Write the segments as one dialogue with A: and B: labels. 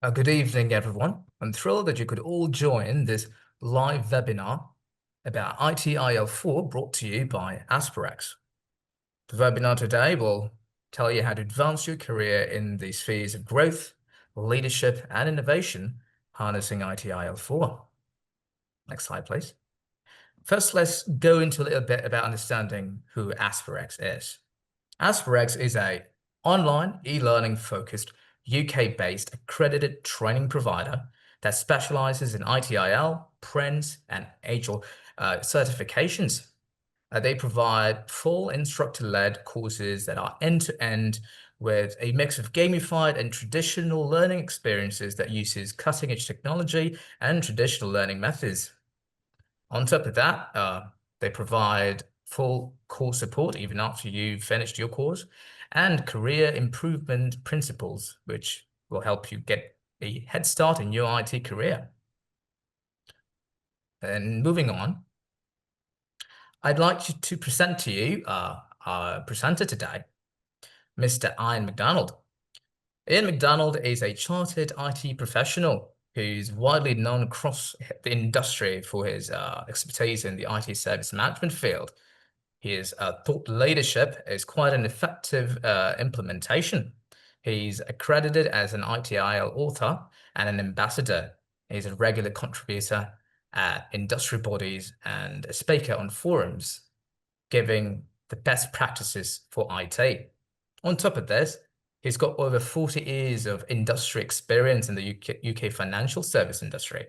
A: Good evening, everyone. I'm thrilled that you could all join this live webinar about ITIL 4 brought to you by Aspirex. The webinar today will tell you how to advance your career in the spheres of growth, leadership, and innovation, harnessing ITIL 4. Next slide, please. First, let's go into a little bit about understanding who Aspirex is. Aspirex is an online e-learning focused UK-based accredited training provider that specializes in ITIL, Prince, and Agile certifications. They provide full instructor-led courses that are end-to-end with a mix of gamified and traditional learning experiences that uses cutting-edge technology and traditional learning methods. On top of that, they provide full course support even after you've finished your course, and career improvement principles, which will help you get a head start in your IT career. And moving on, I'd like to present to you our presenter today, Mr. Ian MacDonald. Ian MacDonald is a chartered IT professional who's widely known across the industry for his expertise in the IT service management field. His thought leadership is quite an effective implementation. He's accredited as an ITIL author and an ambassador. He's a regular contributor at industry bodies and a speaker on forums, giving the best practices for IT. On top of this, he's got over 40 years of industry experience in the UK financial service industry,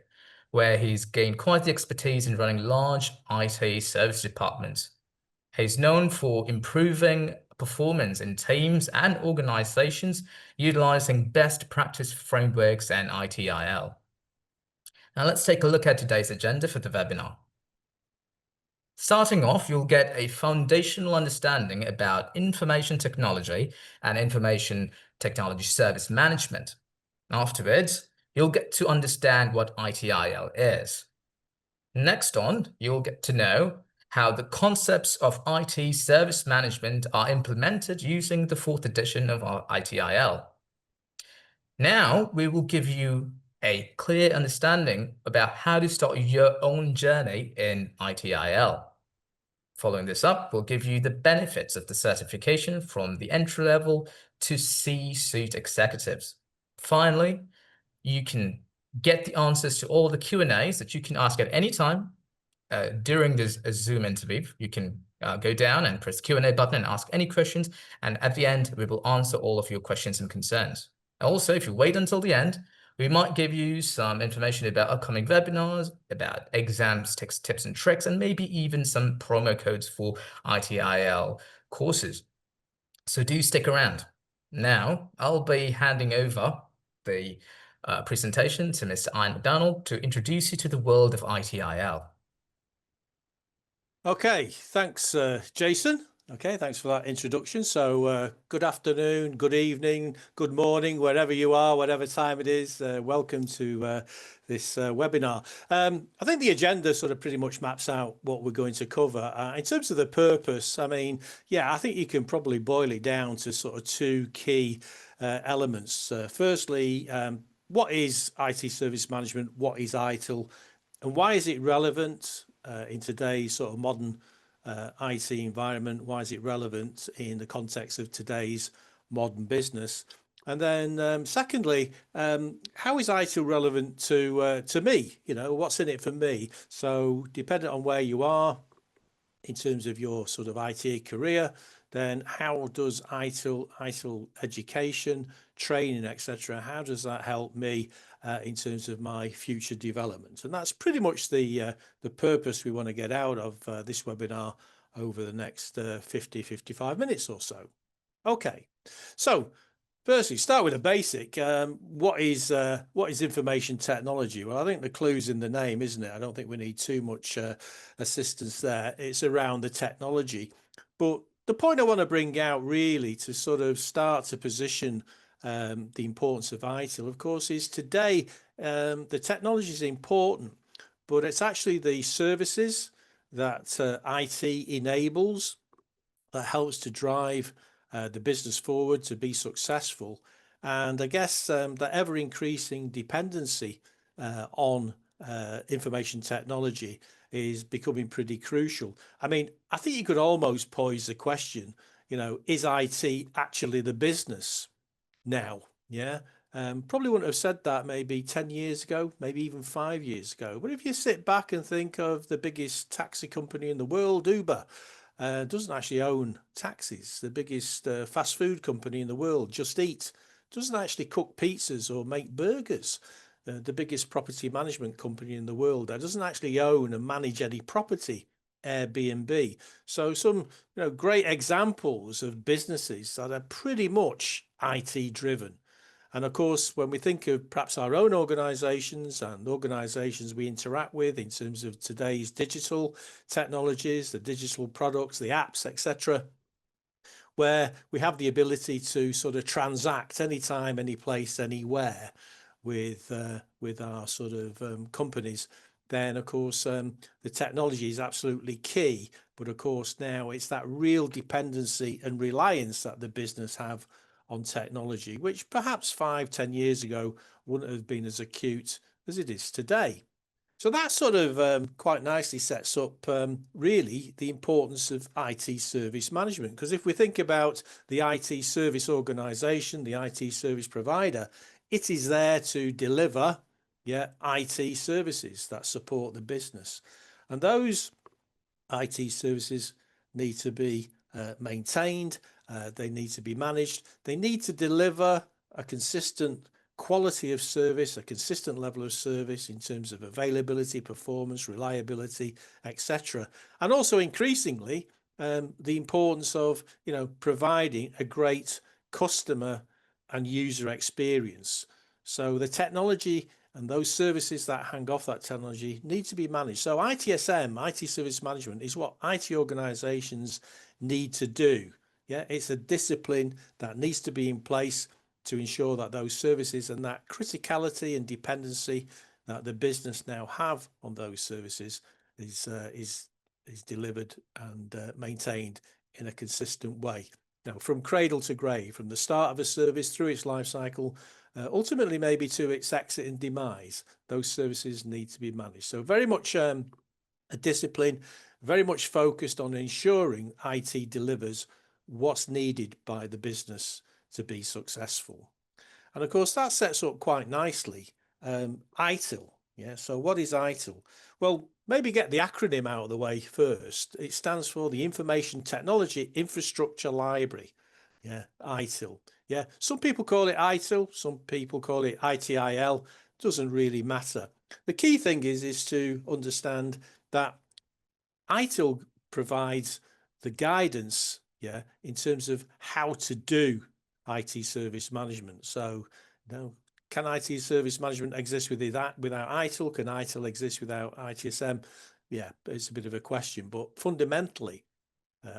A: where he's gained quite the expertise in running large IT service departments. He's known for improving performance in teams and organizations utilizing best practice frameworks and ITIL. Now let's take a look at today's agenda for the webinar. Starting off, you'll get a foundational understanding about information technology and information technology service management. Afterwards, you'll get to understand what ITIL is. Next on, you'll get to know how the concepts of IT service management are implemented using the 4th edition of our ITIL. Now, we will give you a clear understanding about how to start your own journey in ITIL. Following this up, we'll give you the benefits of the certification from the entry level to C-suite executives. Finally, you can get the answers to all the Q&As that you can ask at any time during this Zoom interview. You can go down and press Q&A button and ask any questions. And at the end, we will answer all of your questions and concerns. Also, if you wait until the end, we might give you some information about upcoming webinars, about exams, tips and tricks, and maybe even some promo codes for ITIL courses. So do stick around. Now, I'll be handing over the presentation to Mr. Ian MacDonald to introduce you to the world of ITIL.
B: Okay, thanks, Jason. Okay, thanks for that introduction. So good afternoon, good evening, good morning, wherever you are, whatever time it is. Welcome to this webinar. I think the agenda sort of pretty much maps out what we're going to cover. In terms of the purpose, I mean, yeah, I think you can probably boil it down to sort of two key elements. Firstly, what is IT service management? What is ITIL? And why is it relevant in today's sort of modern IT environment? Why is it relevant in the context of today's modern business? And then secondly, how is ITIL relevant to me? You know, what's in it for me? So depending on where you are in terms of your sort of IT career, then how does ITIL education, training, etc., how does that help me in terms of my future development? And that's pretty much the purpose we want to get out of this webinar over the next 55 minutes or so. Okay, so firstly, start with a basic. What is information technology? Well, I think the clue's in the name, isn't it? I don't think we need too much assistance there. It's around the technology. But the point I want to bring out really to sort of start to position the importance of ITIL, of course, is today the technology is important, but it's actually the services that IT enables that helps to drive the business forward to be successful. And I guess the ever-increasing dependency on information technology is becoming pretty crucial. I mean, I think you could almost pose the question, is IT actually the business now? Yeah. Probably wouldn't have said that maybe 10 years ago, maybe even 5 years ago. But if you sit back and think of the biggest taxi company in the world, Uber, doesn't actually own taxis. The biggest fast food company in the world, Just Eat, doesn't actually cook pizzas or make burgers. The biggest property management company in the world that doesn't actually own and manage any property, Airbnb. So some great examples of businesses that are pretty much IT driven. And of course, when we think of perhaps our own organizations and organizations we interact with in terms of today's digital technologies, the digital products, the apps, etc., where we have the ability to sort of transact anytime, any place, anywhere with our sort of companies, then of course the technology is absolutely key. But of course now it's that real dependency and reliance that the business have on technology, which perhaps 5-10 years ago wouldn't have been as acute as it is today. So that sort of quite nicely sets up really the importance of IT service management. Because if we think about the IT service organization, the IT service provider, it is there to deliver IT services that support the business. And those IT services need to be maintained, they need to be managed, they need to deliver a consistent quality of service, a consistent level of service in terms of availability, performance, reliability, etc. And also increasingly the importance of providing a great customer and user experience. So the technology and those services that hang off that technology need to be managed. So ITSM, IT service management, is what IT organizations need to do. Yeah, it's a discipline that needs to be in place to ensure that those services and that criticality and dependency that the business now have on those services is delivered and maintained in a consistent way. Now, from cradle to grave, from the start of a service through its life cycle, ultimately maybe to its exit and demise, those services need to be managed. So very much a discipline, very much focused on ensuring IT delivers what's needed by the business to be successful. And of course, that sets up quite nicely ITIL. Yeah, so what is ITIL? Well, maybe get the acronym out of the way first. It stands for the Information Technology Infrastructure Library. Yeah, ITIL. Yeah, some people call it ITIL, some people call it ITIL. Doesn't really matter. The key thing is to understand that ITIL provides the guidance, in terms of how to do IT service management. So, can IT service management exist without ITIL? Can ITIL exist without ITSM? Yeah, it's a bit of a question, but fundamentally,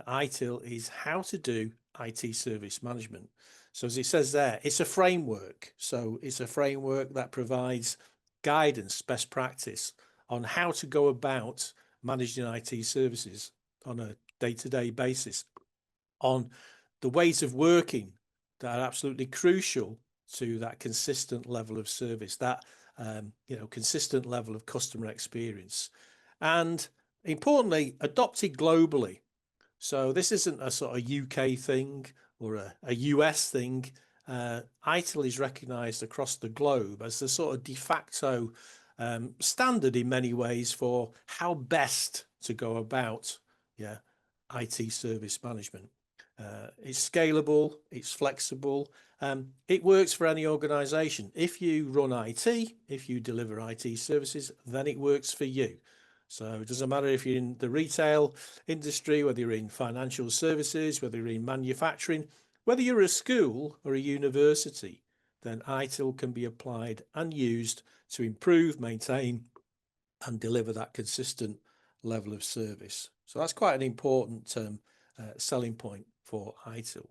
B: ITIL is how to do IT service management. So as it says there, it's a framework. So it's a framework that provides guidance, best practice on how to go about managing IT services on a day-to-day basis, on the ways of working that are absolutely crucial to that consistent level of service, that consistent level of customer experience, and importantly, adopted globally. So this isn't a sort of UK thing or a US thing. ITIL is recognised across the globe as the sort of de facto standard in many ways for how best to go about IT service management. It's scalable, it's flexible, it works for any organisation. If you run IT, if you deliver IT services, then it works for you. So it doesn't matter if you're in the retail industry, whether you're in financial services, whether you're in manufacturing, whether you're a school or a university, then ITIL can be applied and used to improve, maintain, and deliver that consistent level of service. So that's quite an important selling point for ITIL.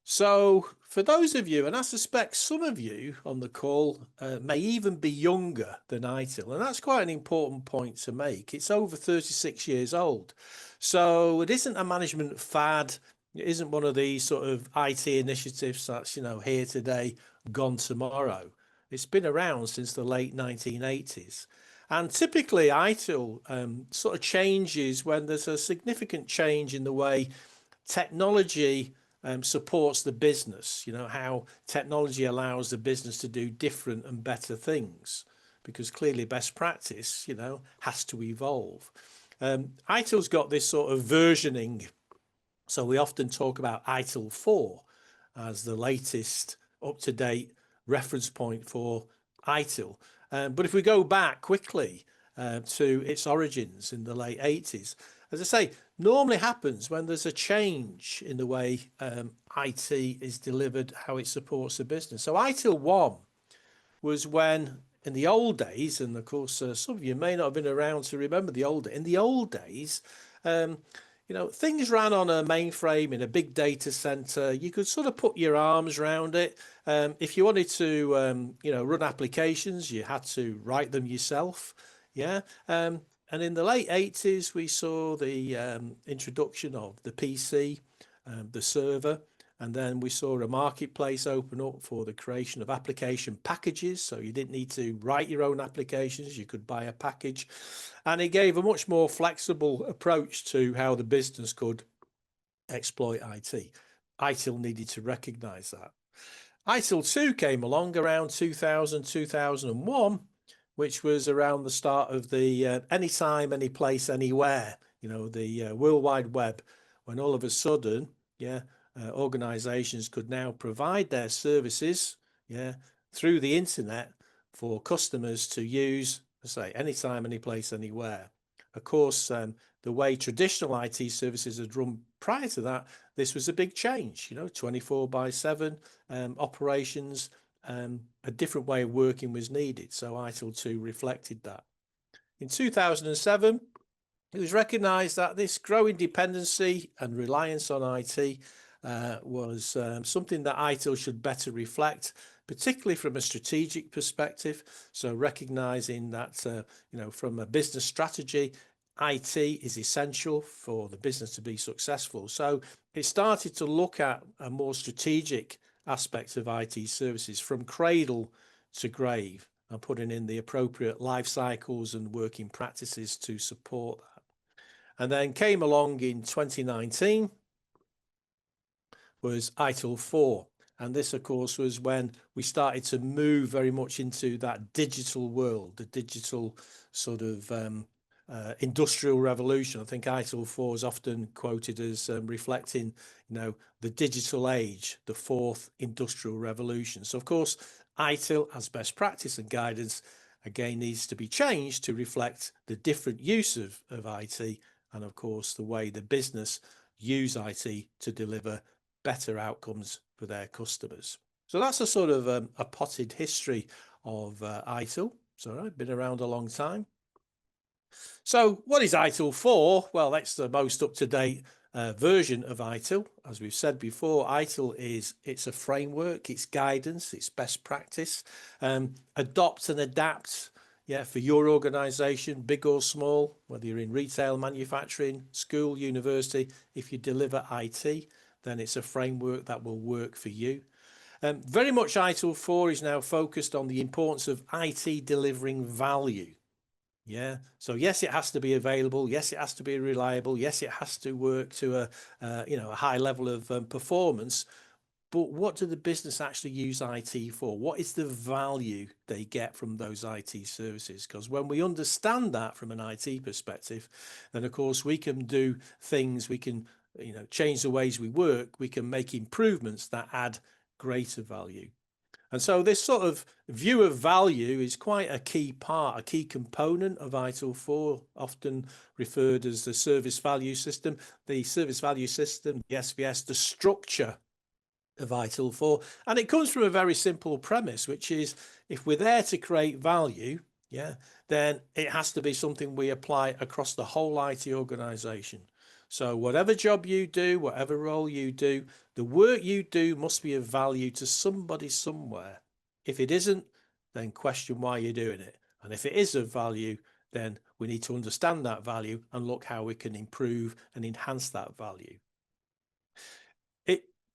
B: So for those of you, and I suspect some of you on the call may even be younger than ITIL, and that's quite an important point to make. It's over 36 years old. So it isn't a management fad. It isn't one of these sort of IT initiatives that's, here today, gone tomorrow. It's been around since the late 1980s. And typically ITIL sort of changes when there's a significant change in the way technology supports the business, how technology allows the business to do different and better things, because clearly best practice, has to evolve. ITIL's got this sort of versioning. So we often talk about ITIL 4 as the latest up-to-date reference point for ITIL. But if we go back quickly to its origins in the late 80s, as I say, normally happens when there's a change in the way IT is delivered, how it supports the business. So ITIL 1 was when, in the old days, and of course some of you may not have been around to remember the old days. In the old days, things ran on a mainframe in a big data center. You could sort of put your arms around it. If you wanted to, run applications, you had to write them yourself. Yeah. And in the late 80s, we saw the introduction of the PC, the server, and then we saw a marketplace open up for the creation of application packages. So you didn't need to write your own applications. You could buy a package. And it gave a much more flexible approach to how the business could exploit IT. ITIL needed to recognize that. ITIL 2 came along around 2000, 2001, which was around the start of the anytime, any place, anywhere, the World Wide Web, when all of a sudden, organizations could now provide their services, through the internet for customers to use, say, anytime, any place, anywhere. Of course, the way traditional IT services had run prior to that, this was a big change, 24/7 operations, a different way of working was needed. So ITIL 2 reflected that. In 2007, it was recognized that this growing dependency and reliance on IT was something that ITIL should better reflect, particularly from a strategic perspective. So recognizing that, from a business strategy, IT is essential for the business to be successful. So it started to look at a more strategic aspect of IT services from cradle to grave and putting in the appropriate life cycles and working practices to support that. And then came along in 2019 was ITIL 4. And this, of course, was when we started to move very much into that digital world, the digital sort of industrial revolution. I think ITIL 4 is often quoted as reflecting, the digital age, the fourth industrial revolution. So, of course, ITIL as best practice and guidance, again, needs to be changed to reflect the different use of IT and, of course, the way the business use IT to deliver better outcomes for their customers. So that's a sort of a potted history of ITIL. So I've been around a long time. So what is ITIL 4? Well, that's the most up-to-date version of ITIL. As we've said before, ITIL it's a framework, it's guidance, it's best practice. Adopt and adapt, for your organization, big or small, whether you're in retail, manufacturing, school, university. If you deliver IT, then it's a framework that will work for you. Very much ITIL 4 is now focused on the importance of IT delivering value. So yes, it has to be available. Yes, it has to be reliable. Yes, it has to work to a high level of performance. But what do the business actually use IT for? What is the value they get from those IT services? Because when we understand that from an IT perspective, then of course we can do things, we can change the ways we work, we can make improvements that add greater value. And so this sort of view of value is quite a key part, a key component of ITIL 4, often referred as the service value system. The service value system, the SVS, the structure of ITIL 4. And it comes from a very simple premise, which is if we're there to create value, then it has to be something we apply across the whole IT organization. So whatever job you do, whatever role you do, the work you do must be of value to somebody somewhere. If it isn't, then question why you're doing it. And if it is of value, then we need to understand that value and look how we can improve and enhance that value.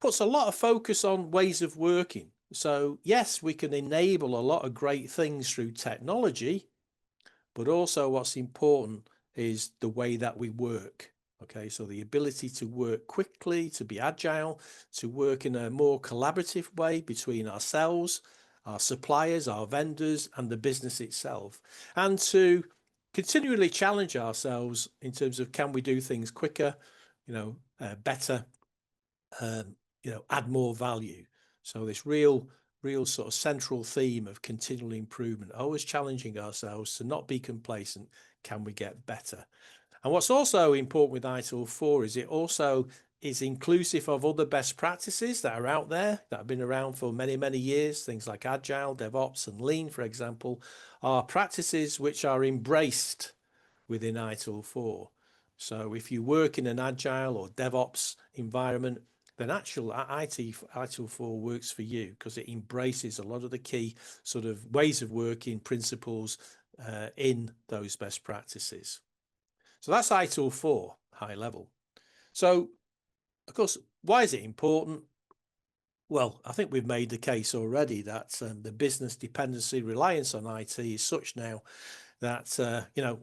B: puts a lot of focus on ways of working. So yes, we can enable a lot of great things through technology, but also what's important is the way that we work. Okay, so the ability to work quickly, to be agile, to work in a more collaborative way between ourselves, our suppliers, our vendors, and the business itself, and to continually challenge ourselves in terms of, can we do things quicker, better, add more value. So this real sort of central theme of continual improvement, always challenging ourselves to not be complacent. Can we get better? And what's also important with ITIL 4 is it also is inclusive of other best practices that are out there, that have been around for many, many years. Things like Agile, DevOps, and Lean, for example, are practices which are embraced within ITIL 4. So if you work in an Agile or DevOps environment, then ITIL 4 works for you, because it embraces a lot of the key sort of ways of working, principles in those best practices. So that's ITIL 4, high level. So, of course, why is it important? Well, I think we've made the case already that the business dependency reliance on IT is such now that,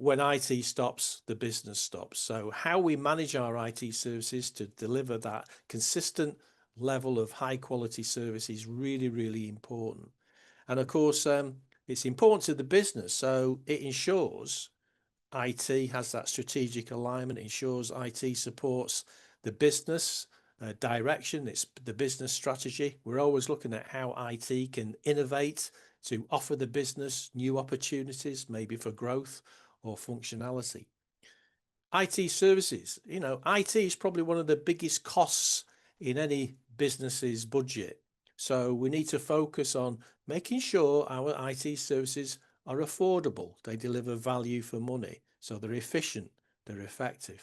B: when IT stops, the business stops. So how we manage our IT services to deliver that consistent level of high quality service is really, really important. And of course, it's important to the business. So it ensures IT has that strategic alignment, ensures IT supports the business direction, it's the business strategy. We're always looking at how IT can innovate to offer the business new opportunities, maybe for growth or functionality. IT services, IT is probably one of the biggest costs in any business's budget. So we need to focus on making sure our IT services are affordable. They deliver value for money. So they're efficient, they're effective.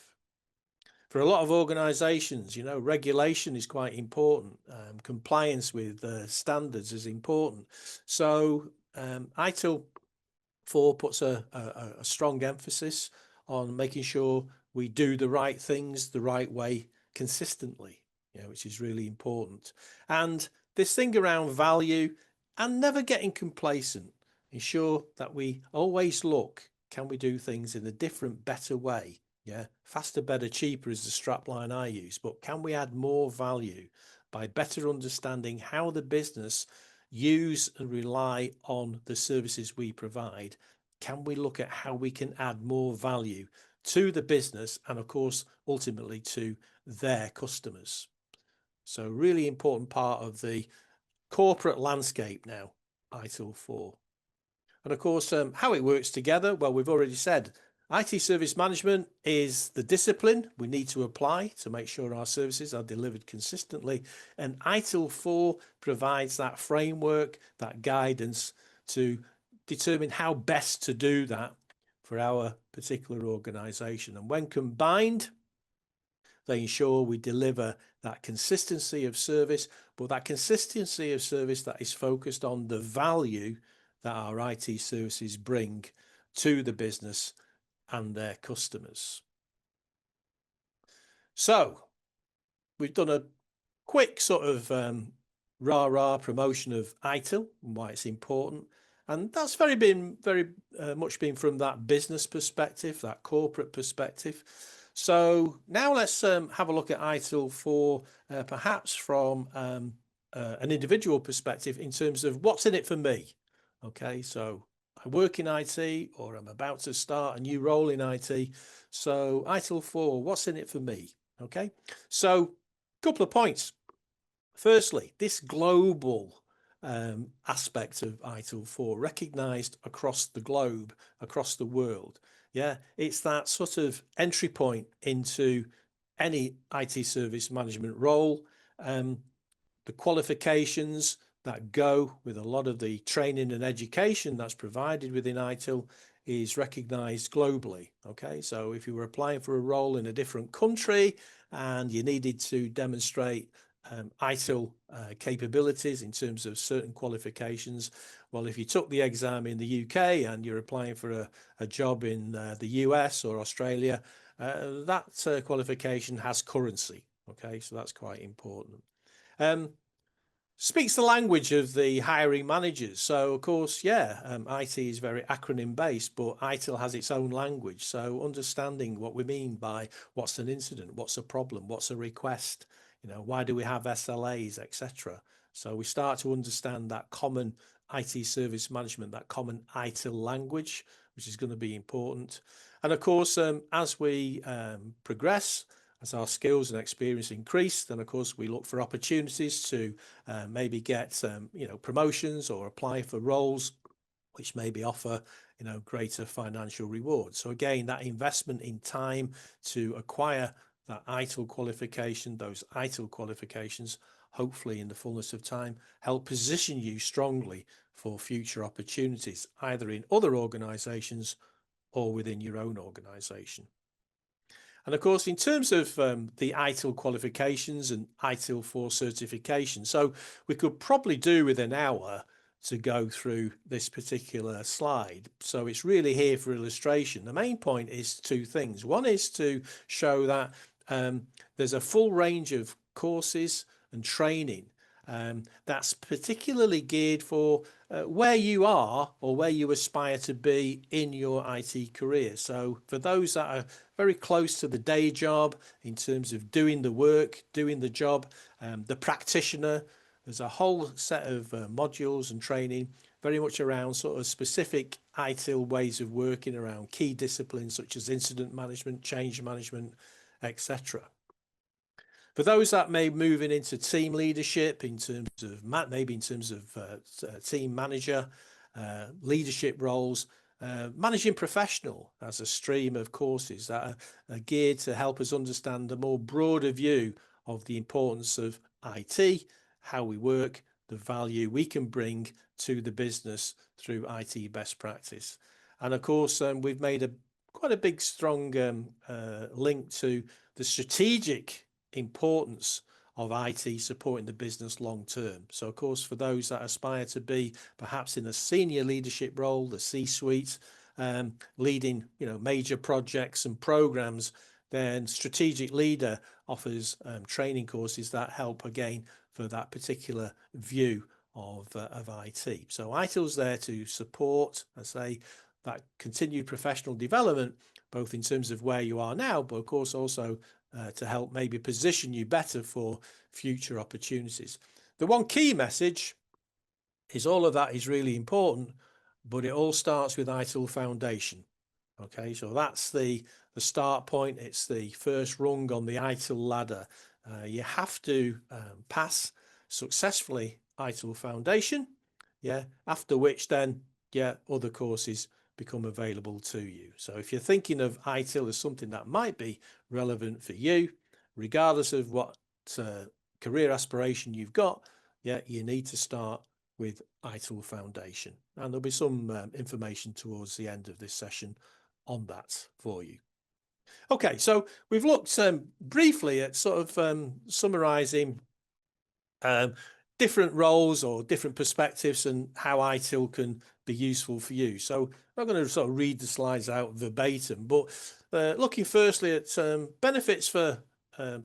B: For a lot of organizations, regulation is quite important. Compliance with standards is important. So ITIL 4 puts a strong emphasis on making sure we do the right things the right way consistently, which is really important. And this thing around value and never getting complacent, ensure that we always look, can we do things in a different, better way? Yeah, faster, better, cheaper is the strapline I use, but can we add more value by better understanding how the business use and rely on the services we provide? Can we look at how we can add more value to the business and, of course, ultimately to their customers? So really important part of the corporate landscape now, ITIL 4. And of course, how it works together, well, we've already said IT service management is the discipline we need to apply to make sure our services are delivered consistently. And ITIL 4 provides that framework, that guidance to determine how best to do that for our particular organization. And when combined, they ensure we deliver that consistency of service, but that consistency of service that is focused on the value that our IT services bring to the business and their customers. So we've done a quick sort of rah-rah promotion of ITIL and why it's important. And that's very much been from that business perspective, that corporate perspective. So now let's have a look at ITIL 4, perhaps from an individual perspective in terms of what's in it for me. Okay, so I work in IT, or I'm about to start a new role in IT. So ITIL 4, what's in it for me? Okay, so a couple of points. Firstly, this global aspect of ITIL 4 recognized across the globe, across the world. Yeah, it's that sort of entry point into any IT service management role. The qualifications that go with a lot of the training and education that's provided within ITIL is recognized globally. Okay, so if you were applying for a role in a different country and you needed to demonstrate ITIL capabilities in terms of certain qualifications, well, if you took the exam in the UK and you're applying for a job in the US or Australia, that qualification has currency. Okay, so that's quite important. Speaks the language of the hiring managers. So of course, yeah, IT is very acronym based, but ITIL has its own language. So understanding what we mean by what's an incident, what's a problem, what's a request, why do we have SLAs, etc. So we start to understand that common IT service management, that common ITIL language, which is going to be important. And of course, as we progress, as our skills and experience increase, then of course we look for opportunities to maybe get promotions or apply for roles which maybe offer greater financial rewards. So again, that investment in time to acquire that ITIL qualification, those ITIL qualifications, hopefully in the fullness of time, help position you strongly for future opportunities, either in other organizations or within your own organization. And of course, in terms of the ITIL qualifications and ITIL 4 certification, so we could probably do with an hour to go through this particular slide. So it's really here for illustration. The main point is two things. One is to show that there's a full range of courses and training that's particularly geared for where you are or where you aspire to be in your IT career. So for those that are very close to the day job in terms of doing the work, doing the job, the practitioner, there's a whole set of modules and training very much around sort of specific ITIL ways of working around key disciplines such as incident management, change management, etc. For those that may be moving into team leadership in terms of maybe in terms of team manager, leadership roles, managing professional as a stream of courses that are geared to help us understand a more broader view of the importance of IT, how we work, the value we can bring to the business through IT best practice. And of course, we've made quite a big, strong link to the strategic importance of IT supporting the business long term. So of course, for those that aspire to be perhaps in a senior leadership role, the C-suite, leading major projects and programs, then Strategic Leader offers training courses that help again for that particular view of IT. So ITIL's there to support, I say, that continued professional development, both in terms of where you are now, but of course also to help maybe position you better for future opportunities. The one key message is all of that is really important, but it all starts with ITIL Foundation. Okay, so that's the start point. It's the first rung on the ITIL ladder. You have to pass successfully ITIL Foundation, after which then, other courses become available to you. So if you're thinking of ITIL as something that might be relevant for you, regardless of what career aspiration you've got, you need to start with ITIL Foundation. And there'll be some information towards the end of this session on that for you. Okay, so we've looked briefly at sort of summarizing different roles or different perspectives and how ITIL can be useful for you. So I'm not going to sort of read the slides out verbatim, but looking firstly at benefits for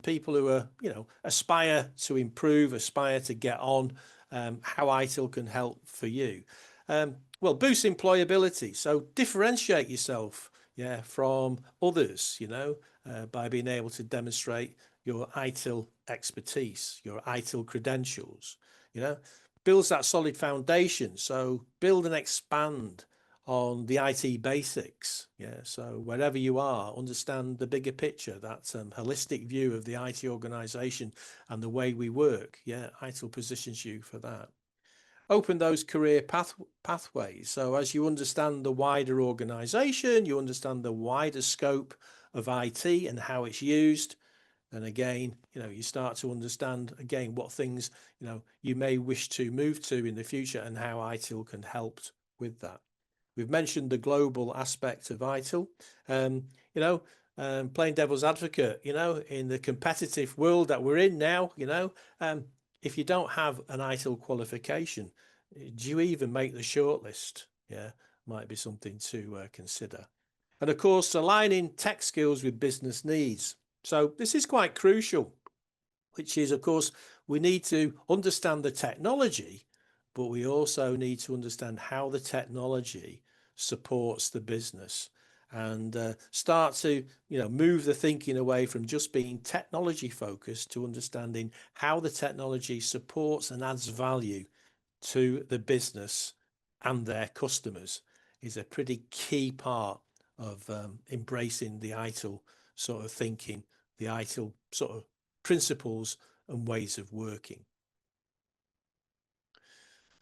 B: people who are, aspire to improve, aspire to get on, how ITIL can help for you. Well, boost employability. So differentiate yourself, from others, by being able to demonstrate your ITIL expertise, your ITIL credentials, builds that solid foundation. So build and expand on the IT basics. So wherever you are, understand the bigger picture, that holistic view of the IT organization and the way we work. ITIL positions you for that. Open those career pathways. So as you understand the wider organization, you understand the wider scope of IT and how it's used, and again, you start to understand again what things, you may wish to move to in the future and how ITIL can help with that. We've mentioned the global aspect of ITIL. Playing devil's advocate, in the competitive world that we're in now, if you don't have an ITIL qualification, do you even make the shortlist? Might be something to consider. And of course, aligning tech skills with business needs. So this is quite crucial. which is, of course, we need to understand the technology, but we also need to understand how the technology supports the business, and start to move the thinking away from just being technology focused to understanding how the technology supports and adds value to the business and their customers is a pretty key part of embracing the ITIL sort of thinking, the ITIL sort of principles and ways of working.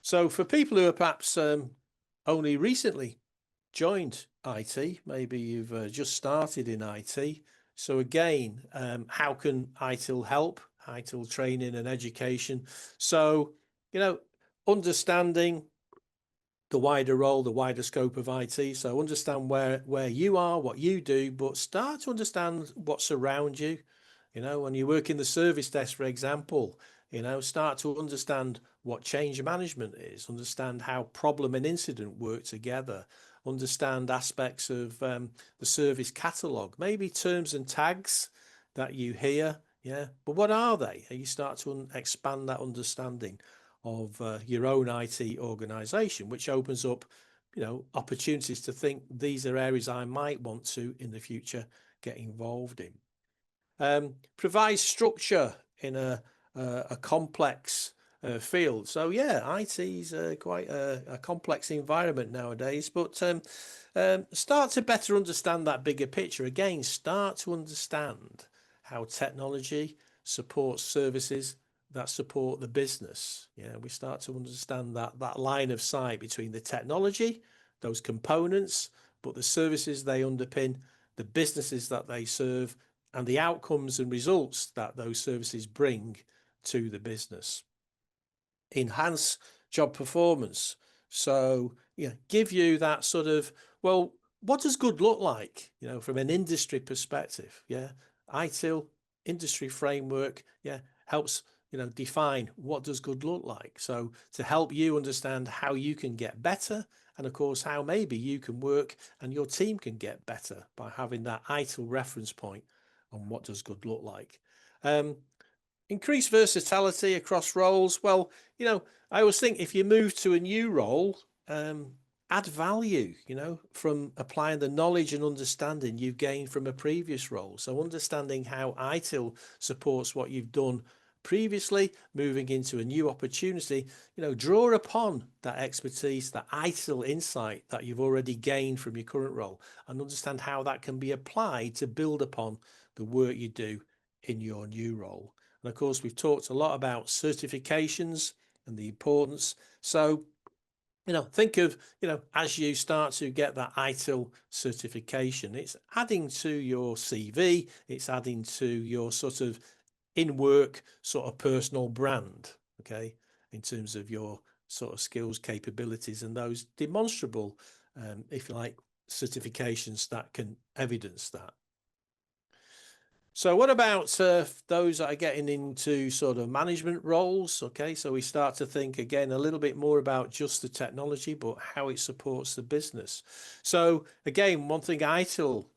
B: So for people who are perhaps only recently joined IT, maybe you've just started in IT. So again, how can ITIL help? ITIL training and education. So, understanding the wider role, the wider scope of IT. So understand where you are, what you do, but start to understand what's around you. When you work in the service desk, for example, start to understand what change management is, understand how problem and incident work together, understand aspects of the service catalog, maybe terms and tags that you hear. Yeah, but what are they? You start to expand that understanding of your own IT organization, which opens up, opportunities to think these are areas I might want to in the future get involved in. Provides structure in a complex field. So yeah, IT is quite a complex environment nowadays, but start to better understand that bigger picture. Again, start to understand how technology supports services that support the business. Yeah, we start to understand that line of sight between the technology, those components, but the services they underpin, the businesses that they serve, and the outcomes and results that those services bring to the business. Enhance job performance. So, give you that sort of, well, what does good look like, from an industry perspective? Yeah, ITIL industry framework, helps, define what does good look like. So to help you understand how you can get better, and of course, how maybe you can work and your team can get better by having that ITIL reference point on what does good look like. Increase versatility across roles. Well, I always think if you move to a new role, add value, from applying the knowledge and understanding you've gained from a previous role. So understanding how ITIL supports what you've done previously, moving into a new opportunity, draw upon that expertise, that ITIL insight that you've already gained from your current role, and understand how that can be applied to build upon the work you do in your new role. And of course, we've talked a lot about certifications and the importance. So, think of, as you start to get that ITIL certification, it's adding to your CV, it's adding to your sort of in-work sort of personal brand, okay, in terms of your sort of skills, capabilities, and those demonstrable, if you like, certifications that can evidence that. So what about those that are getting into sort of management roles? Okay, so we start to think again a little bit more about just the technology, but how it supports the business. So again, one thing ITIL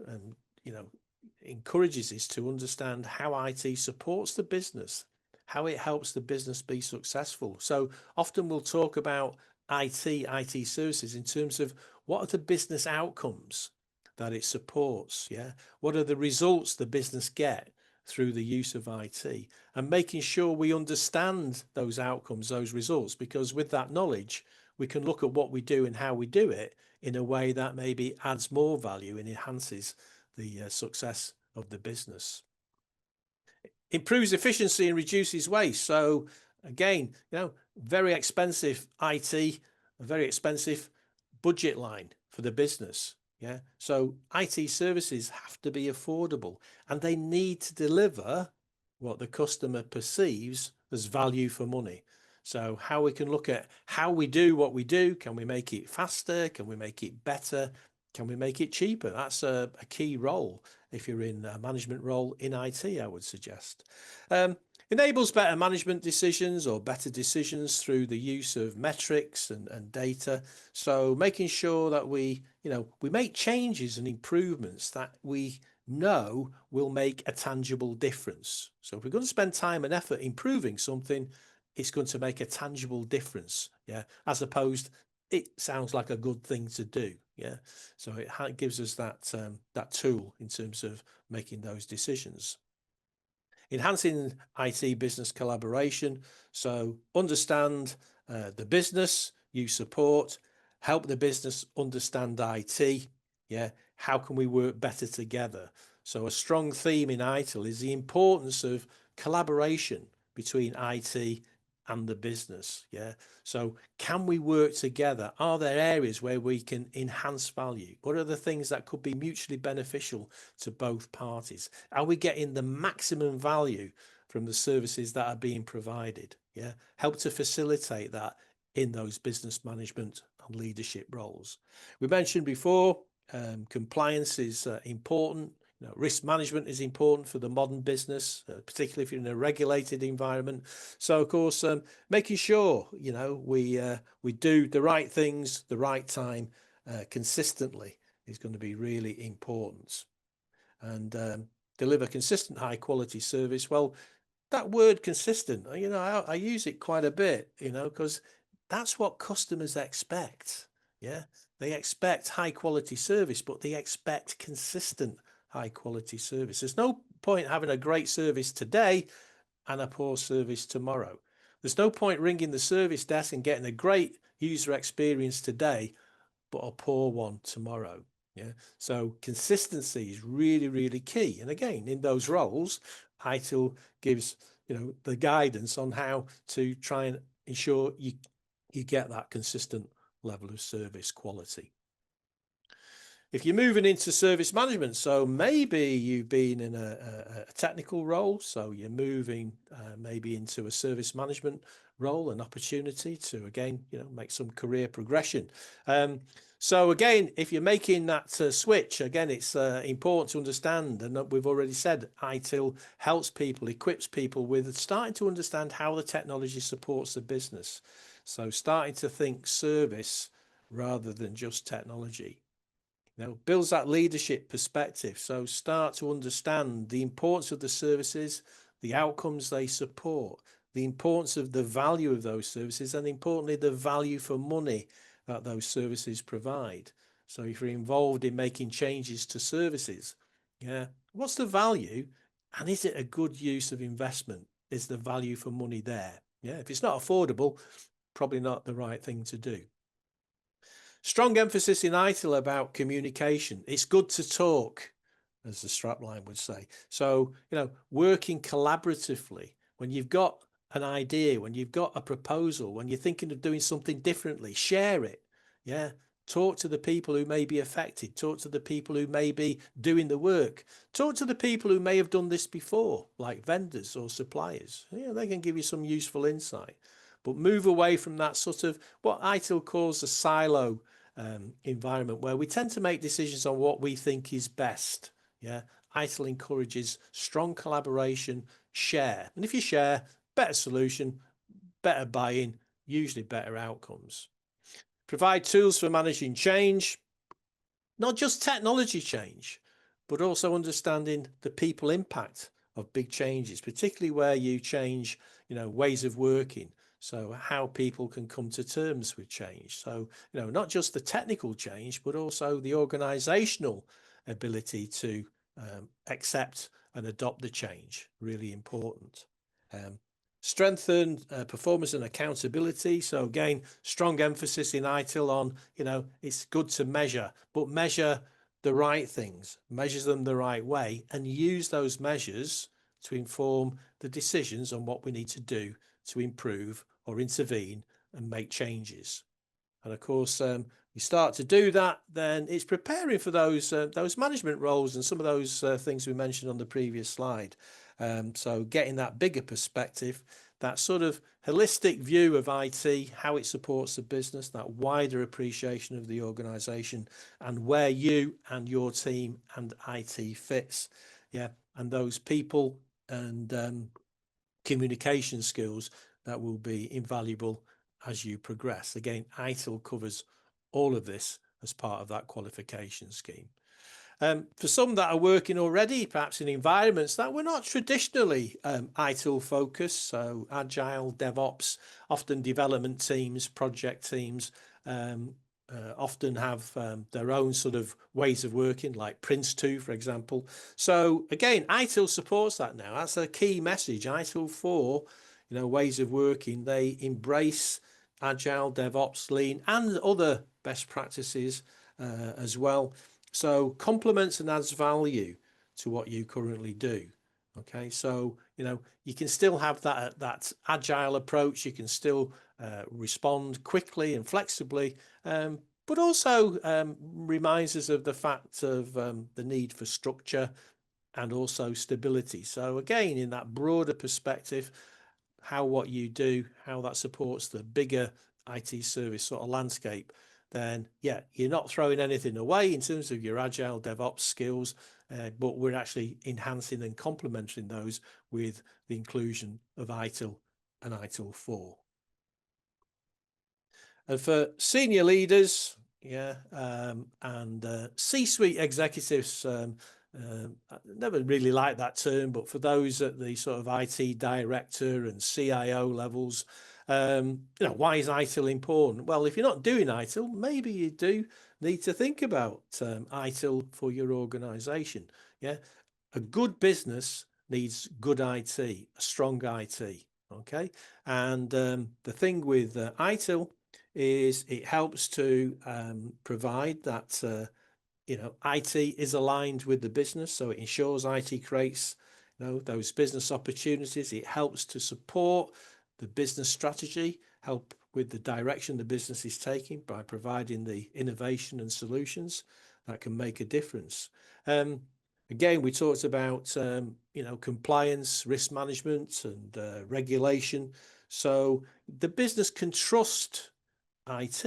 B: encourages is to understand how IT supports the business, how it helps the business be successful. So often we'll talk about IT services in terms of what are the business outcomes that it supports. Yeah, what are the results the business get through the use of IT, and making sure we understand those outcomes, those results, because with that knowledge we can look at what we do and how we do it in a way that maybe adds more value and enhances the success of the business. Improves efficiency and reduces waste. So again, very expensive IT, a very expensive budget line for the business. Yeah, so IT services have to be affordable, and they need to deliver what the customer perceives as value for money. So how we can look at how we do what we do, can we make it faster? Can we make it better? Can we make it cheaper? That's a key role if you're in a management role in IT, I would suggest. Enables better management decisions or better decisions through the use of metrics and data. So making sure that we make changes and improvements that we know will make a tangible difference. So if we're going to spend time and effort improving something, it's going to make a tangible difference, yeah, as opposed it sounds like a good thing to do, yeah. So it gives us that that tool in terms of making those decisions. Enhancing IT business collaboration. So understand the business you support, help the business understand IT. Yeah, how can we work better together? So a strong theme in ITIL is the importance of collaboration between IT and the business. Yeah, so can we work together? Are there areas where we can enhance value? What are the things that could be mutually beneficial to both parties? Are we getting the maximum value from the services that are being provided? Yeah, help to facilitate that in those business management and leadership roles. We mentioned before, compliance is important. Risk management is important for the modern business, particularly if you're in a regulated environment. So, of course, making sure we do the right things, the right time, consistently is going to be really important. And deliver consistent, high quality service. Well, that word consistent, I use it quite a bit, because that's what customers expect. Yeah, they expect high quality service, but they expect consistent high quality service. There's no point having a great service today and a poor service tomorrow. There's no point ringing the service desk and getting a great user experience today, but a poor one tomorrow. Yeah. So consistency is really, really key. And again, in those roles, ITIL gives, the guidance on how to try and ensure you get that consistent level of service quality. If you're moving into service management, so maybe you've been in a technical role, so you're moving maybe into a service management role, an opportunity to, again, make some career progression. So again, if you're making that switch, again, it's important to understand, and we've already said, ITIL helps people, equips people with starting to understand how the technology supports the business. So starting to think service rather than just technology. Builds that leadership perspective. So start to understand the importance of the services, the outcomes they support, the importance of the value of those services, and importantly, the value for money that those services provide. So if you're involved in making changes to services, what's the value? And is it a good use of investment? Is the value for money there? Yeah, if it's not affordable, probably not the right thing to do. Strong emphasis in ITIL about communication. It's good to talk, as the strapline would say. So, working collaboratively. When you've got an idea, when you've got a proposal, when you're thinking of doing something differently, share it. Yeah. Talk to the people who may be affected. Talk to the people who may be doing the work. Talk to the people who may have done this before, like vendors or suppliers. They can give you some useful insight. But move away from that sort of what ITIL calls a silo environment, where we tend to make decisions on what we think is best. Yeah, ITIL encourages strong collaboration, share. And if you share, better solution, better buy-in, usually better outcomes. Provide tools for managing change, not just technology change, but also understanding the people impact of big changes, particularly where you change, ways of working. So how people can come to terms with change. So, not just the technical change, but also the organizational ability to accept and adopt the change. Really important. Strengthen performance and accountability. So again, strong emphasis in ITIL on, it's good to measure, but measure the right things, measure them the right way, and use those measures to inform the decisions on what we need to do to improve or intervene and make changes. And of course, you start to do that, then it's preparing for those management roles and some of those things we mentioned on the previous slide. So getting that bigger perspective, that sort of holistic view of IT, how it supports the business, that wider appreciation of the organization and where you and your team and IT fits. Yeah, and those people and communication skills that will be invaluable as you progress. Again, ITIL covers all of this as part of that qualification scheme. For some that are working already, perhaps in environments that were not traditionally ITIL focused, so Agile, DevOps, often development teams, project teams, often have their own sort of ways of working, like Prince2, for example. So again, ITIL supports that now. That's a key message. ITIL 4, ways of working, they embrace Agile, DevOps, Lean, and other best practices as well. So complements and adds value to what you currently do. Okay, so you can still have that agile approach. You can still respond quickly and flexibly, but also reminds us of the fact of the need for structure and also stability. So again, in that broader perspective, how what you do, how that supports the bigger IT service sort of landscape, then yeah, you're not throwing anything away in terms of your Agile DevOps skills, but we're actually enhancing and complementing those with the inclusion of ITIL and ITIL 4. And for senior leaders, and C-suite executives, I never really liked that term, but for those at the sort of IT director and CIO levels, why is ITIL important? Well, if you're not doing ITIL, maybe you do need to think about ITIL for your organization. Yeah, a good business needs good IT, a strong IT. Okay, and the thing with ITIL is it helps to provide that IT is aligned with the business, so it ensures IT creates those business opportunities. It helps to support the business strategy, help with the direction the business is taking by providing the innovation and solutions that can make a difference. Again, we talked about compliance, risk management, and regulation. So the business can trust IT,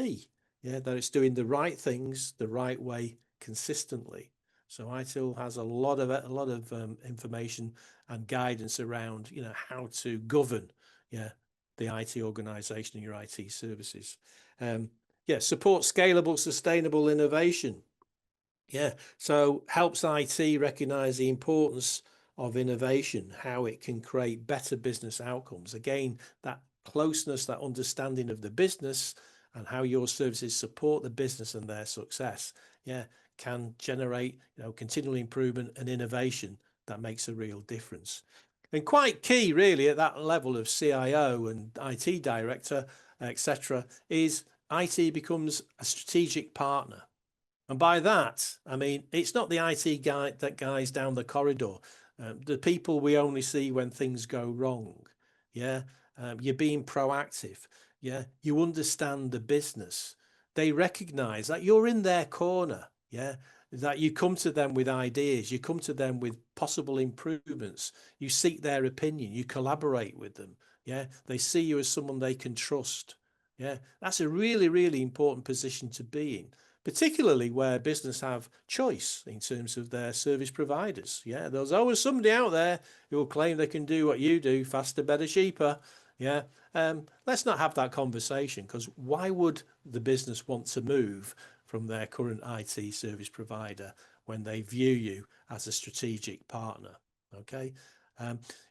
B: that it's doing the right things the right way consistently. So ITIL has a lot of information and guidance around how to govern the IT organization and your IT services. Support scalable, sustainable innovation. So helps IT recognize the importance of innovation, how it can create better business outcomes. Again, that closeness, that understanding of the business and how your services support the business and their success, can generate continual improvement and innovation that makes a real difference. And quite key really at that level of CIO and IT director, etc., is IT becomes a strategic partner. And by that, I mean, it's not the IT guy, that guy's down the corridor, the people we only see when things go wrong. You're being proactive. You understand the business. They recognize that you're in their corner. That you come to them with ideas, you come to them with possible improvements, you seek their opinion, you collaborate with them. They see you as someone they can trust. That's a really, really important position to be in, particularly where business have choice in terms of their service providers. There's always somebody out there who will claim they can do what you do, faster, better, cheaper. Let's not have that conversation, because why would the business want to move from their current IT service provider when they view you as a strategic partner? Okay.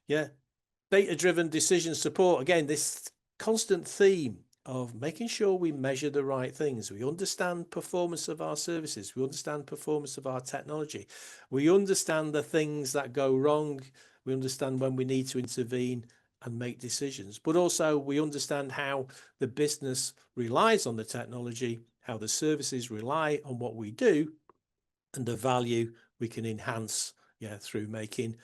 B: Data-driven decision support. Again, this constant theme of making sure we measure the right things. We understand performance of our services. We understand performance of our technology. We understand the things that go wrong. We understand when we need to intervene and make decisions, but also we understand how the business relies on the technology, how the services rely on what we do, and the value we can enhance through making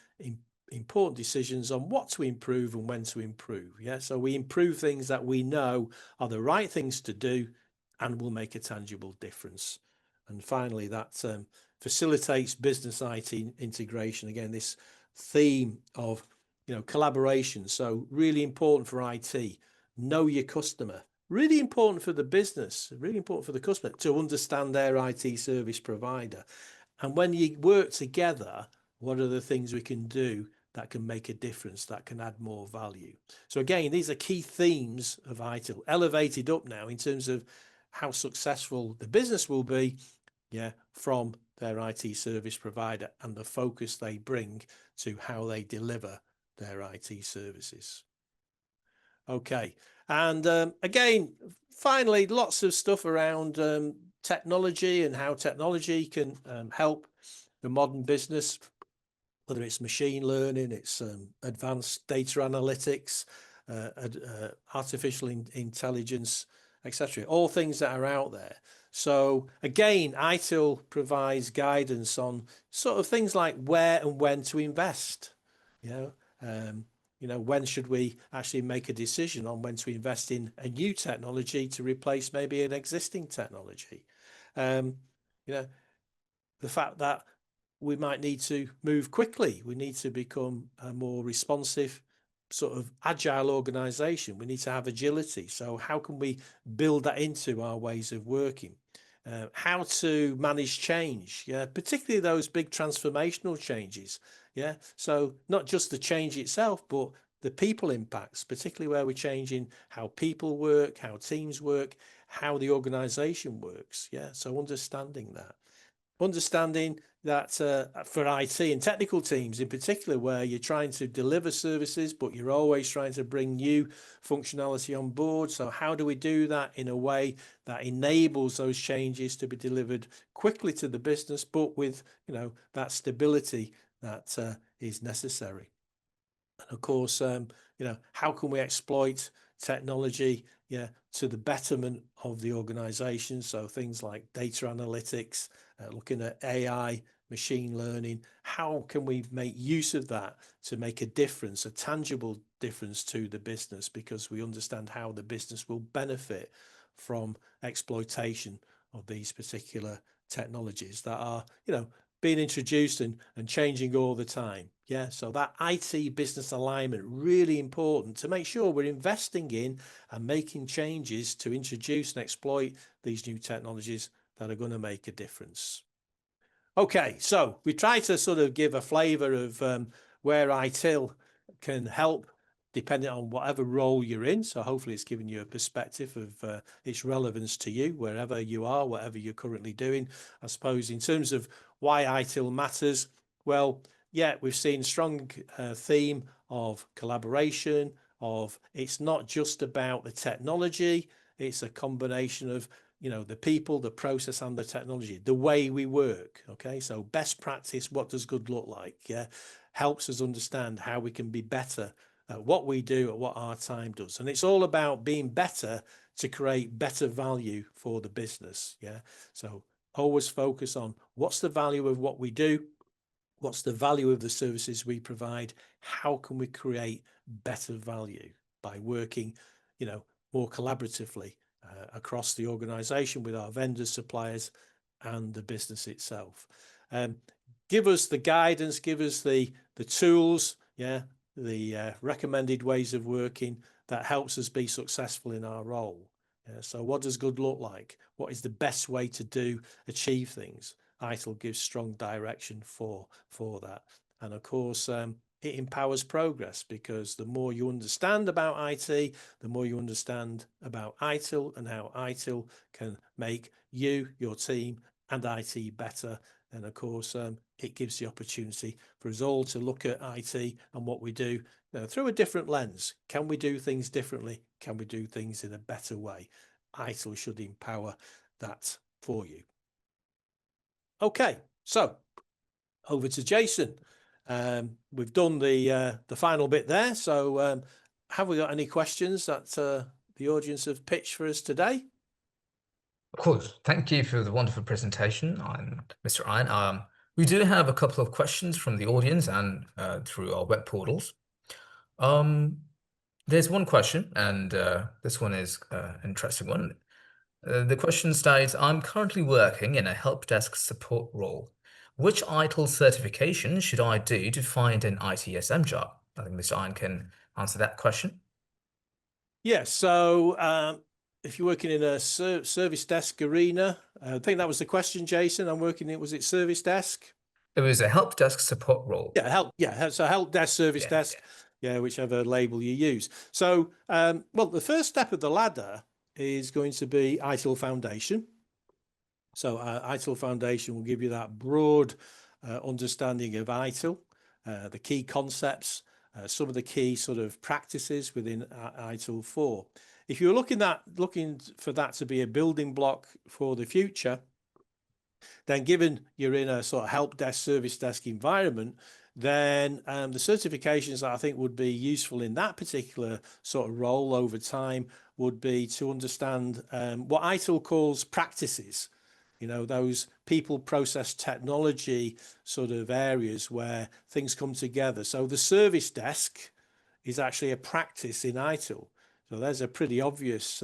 B: important decisions on what to improve and when to improve. So we improve things that we know are the right things to do and will make a tangible difference. And finally, that facilitates business IT integration. Again, this theme of collaboration. So really important for IT. Know your customer. Really important for the business. Really important for the customer to understand their IT service provider. And when you work together, what are the things we can do that can make a difference, that can add more value? So again, these are key themes of ITIL, elevated up now in terms of how successful the business will be, from their IT service provider and the focus they bring to how they deliver their IT services. Okay, and again, finally, lots of stuff around technology and how technology can help the modern business, whether it's machine learning, it's advanced data analytics, artificial intelligence, etc. All things that are out there. So again, ITIL provides guidance on sort of things like where and when to invest. When should we actually make a decision on when to invest in a new technology to replace maybe an existing technology? The fact that we might need to move quickly. We need to become a more responsive, sort of agile organization. We need to have agility. So how can we build that into our ways of working? How to manage change, particularly those big transformational changes. So not just the change itself, but the people impacts, particularly where we're changing how people work, how teams work, how the organization works. So understanding that for IT and technical teams in particular, where you're trying to deliver services, but you're always trying to bring new functionality on board. So how do we do that in a way that enables those changes to be delivered quickly to the business, but with that stability that is necessary? And of course, how can we exploit technology to the betterment of the organization? So things like data analytics, looking at AI, machine learning, how can we make use of that to make a difference, a tangible difference to the business, because we understand how the business will benefit from exploitation of these particular technologies that are, being introduced and changing all the time. So that IT business alignment, really important to make sure we're investing in and making changes to introduce and exploit these new technologies that are going to make a difference. Okay, so we try to sort of give a flavor of where ITIL can help depending on whatever role you're in. So hopefully it's given you a perspective of its relevance to you, wherever you are, whatever you're currently doing. I suppose in terms of why ITIL matters, well, we've seen a strong theme of collaboration, of it's not just about the technology, it's a combination of the people, the process and the technology, the way we work. Okay, so best practice, what does good look like? Helps us understand how we can be better at what we do, at what our time does. And it's all about being better to create better value for the business. So always focus on what's the value of what we do, what's the value of the services we provide, how can we create better value by working more collaboratively across the organization with our vendors, suppliers and the business itself. Give us the guidance, give us the tools, the recommended ways of working that helps us be successful in our role. So what does good look like? What is the best way to achieve things? ITIL gives strong direction for that. And of course, it empowers progress, because the more you understand about IT, the more you understand about ITIL and how ITIL can make you, your team and IT better. And of course, it gives the opportunity for us all to look at IT and what we do through a different lens. Can we do things differently? Can we do things in a better way? ITIL should empower that for you. Okay, so over to Jason. We've done the final bit there. So have we got any questions that the audience have pitched for us today?
A: Of course. Thank you for the wonderful presentation, Mr. Ian. We do have a couple of questions from the audience and through our web portals. There's one question, and this one is an interesting one. The question states, I'm currently working in a help desk support role. Which ITIL certification should I do to find an ITSM job? I think Mr. Ian can answer that question.
B: Yes, so if you're working in a service desk arena, I think that was the question, Jason. I'm working in, was it service desk?
A: It was a help desk support role.
B: So help desk, service desk, whichever label you use. So, well, the first step of the ladder is going to be ITIL Foundation. So ITIL Foundation will give you that broad understanding of ITIL, the key concepts, some of the key sort of practices within ITIL 4. If you're looking for that to be a building block for the future, then given you're in a sort of help desk, service desk environment, then the certifications that I think would be useful in that particular sort of role over time would be to understand what ITIL calls practices. You know, those people, process, technology sort of areas where things come together. So the service desk is actually a practice in ITIL. So there's a pretty obvious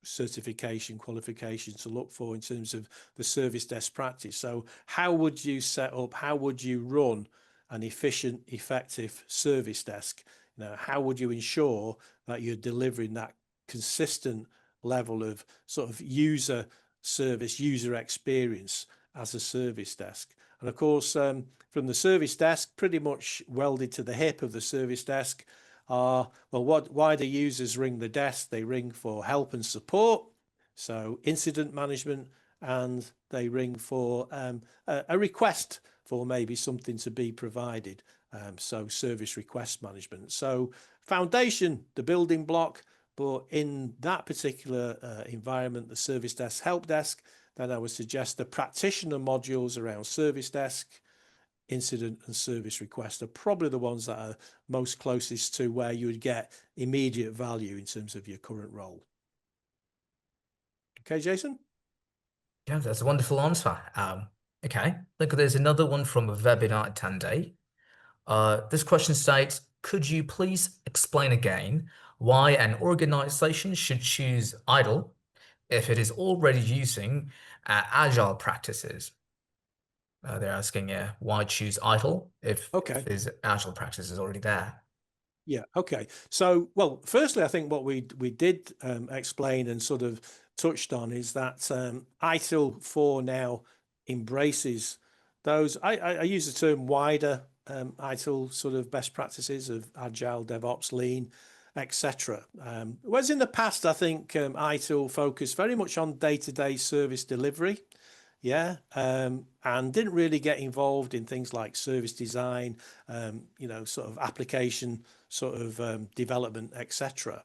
B: certification qualification to look for in terms of the service desk practice. So how would you set up, how would you run an efficient, effective service desk? You know, how would you ensure that you're delivering that consistent level of sort of user service, user experience as a service desk? And of course, from the service desk, pretty much welded to the hip of the service desk are, well, why do users ring the desk? They ring for help and support, so incident management, and they ring for a request for maybe something to be provided, so service request management. So foundation, the building block, but in that particular environment, the service desk, help desk, then I would suggest the practitioner modules around service desk, incident and service request are probably the ones that are most closest to where you would get immediate value in terms of your current role. Okay, Jason?
A: Yeah, that's a wonderful answer. Okay, look, there's another one from a webinar attendee. This question states, could you please explain again why an organization should choose ITIL if it is already using Agile practices? They're asking, why choose ITIL if there's Agile practices already there?
B: Yeah, okay. So, well, firstly, I think what we did explain and sort of touched on is that ITIL 4 now embraces those, I use the term wider ITIL sort of best practices of Agile, DevOps, Lean, etc. Whereas in the past, I think ITIL focused very much on day-to-day service delivery. Yeah, and didn't really get involved in things like service design, you know, sort of application sort of development, etc.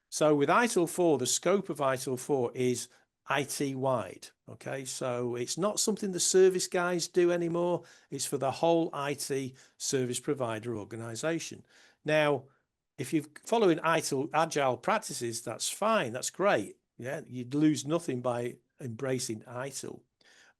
B: So with ITIL 4, the scope of ITIL 4 is IT wide. Okay, so it's not something the service guys do anymore. It's for the whole IT service provider organization. Now, if you're following ITIL Agile practices, that's fine. That's great. Yeah, you'd lose nothing by embracing ITIL.